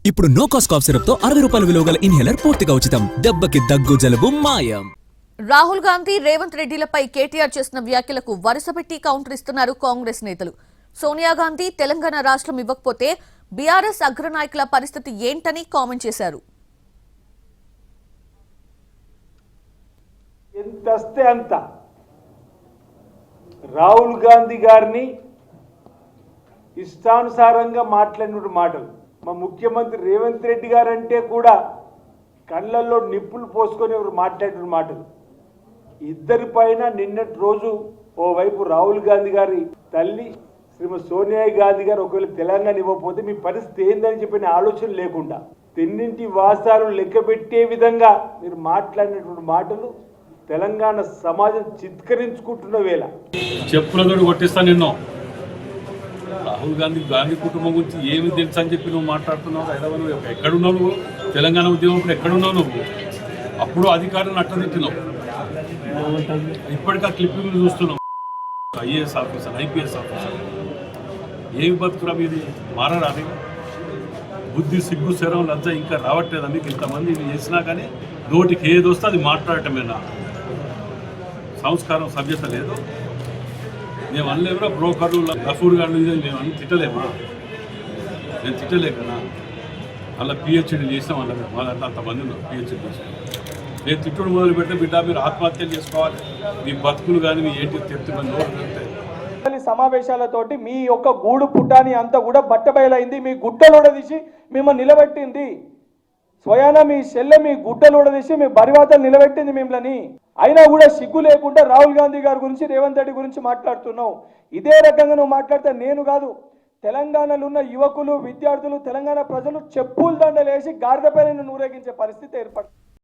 ఇప్పుడు no cost cough syrup తో 60 రూపాయల విలువ గల ఇన్హేలర్ పూర్తిగా ఉచితం. దెబ్బకి దగ్గు జలుబు మాయం. రాహుల్ గాంధీ రేవంత్ రెడ్డిలపై కేటీఆర్ చేసిన వ్యాఖ్యలకు వరుసపెట్టి కౌంటర్ ఇస్తున్నారు కాంగ్రెస్ నేతలు. సోనియా గాంధీ తెలంగాణ రాష్ట్రం ఇవ్వకపోతే బీఆర్ఎస్ అగ్రనాయకుల పరిస్థితి ఏంటని కామెంట్ చేశారు. ఎంతస్తే అంత రాహుల్ గాంధీ గారిని ఇష్టానుసారంగా మాట్లాడిన మాటలు, మా ముఖ్యమంత్రి రేవంత్ రెడ్డి గారంటే కూడా కళ్ళల్లో నిప్పులు పోసుకొని ఎవరు మాట్లాడిన మాటలు. ఇద్దరి పైన నిన్నటి రోజు ఓవైపు రాహుల్ గాంధీ గారి తల్లి శ్రీమతి సోనియా గాంధీ గారు ఒకవేళ తెలంగాణ ఇవ్వకపోతే మీ పరిస్థితి ఏందని చెప్పిన ఆలోచన లేకుండా తెన్నింటి వాసాలు లెక్కబెట్టే విధంగా మీరు మాట్లాడినటువంటి మాటలు తెలంగాణ సమాజం చిత్కరించుకుంటున్న వేళ చెప్పులతోటి కొట్టిస్తా నిన్ను. రాహుల్ గాంధీ కుటుంబం గురించి ఏమి తెలుసు అని చెప్పి నువ్వు మాట్లాడుతున్నావు. హైదరాబాద్ నువ్వు ఎక్కడున్నావు? నువ్వు తెలంగాణ ఉద్యమం ఇప్పుడు ఎక్కడున్నావు? నువ్వు అప్పుడు అధికారులను అట్టదిట్టినావు. ఇప్పటికీ ఆ క్లిప్పింగ్ చూస్తున్నావు. ఐఏఎస్ ఆఫీసర్, ఐపీఎస్ ఆఫీసర్, ఏమి బతుకురా మీది? మారరా? బుద్ధి, సిగ్గు, శరం, లజ్జ ఇంకా రావట్లేదా మీకు? ఇంతమంది ఇవి చేసినా కానీ నోటికి ఏది వస్తే అది మాట్లాడటమేనా? సంస్కారం, సభ్యత లేదు. మేము అనలేమరా బ్రోకర్లు, గఫూర్ గారు మేము అన్ని తిట్టలేమా? నేను తిట్టలేకనా? అలా పిహెచ్డీ చేసాం. వాళ్ళ అంతమంది ఉన్నారు పిహెచ్డీ చేసాం. నేను తిట్టుడు మొదలు పెడితే బిడ్డ మీరు ఆత్మహత్యలు చేసుకోవాలి, మీ బతుకులు కానీ మీ ఏంటి చెప్తే సమావేశాలతోటి మీ యొక్క గూడు పుట్టాని అంతా కూడా బట్టబయలైంది. మీ గుడ్డలుడదీసి మిమ్మల్ని నిలబెట్టింది. స్వయాన మీ చెల్లె మీ గుడ్డలుడదీసి మీ బరివాతలు నిలబెట్టింది మిమ్మల్ని. అయినా కూడా సిగ్గు లేకుండా రాహుల్ గాంధీ గారి గురించి, రేవంత్ రెడ్డి గురించి మాట్లాడుతున్నావు. ఇదే రకంగా నువ్వు మాట్లాడితే నేను కాదు, తెలంగాణలో ఉన్న యువకులు, విద్యార్థులు, తెలంగాణ ప్రజలు చెప్పులు దండలేసి గాడిద పైన ఊరేగించే పరిస్థితి ఏర్పడుతుంది.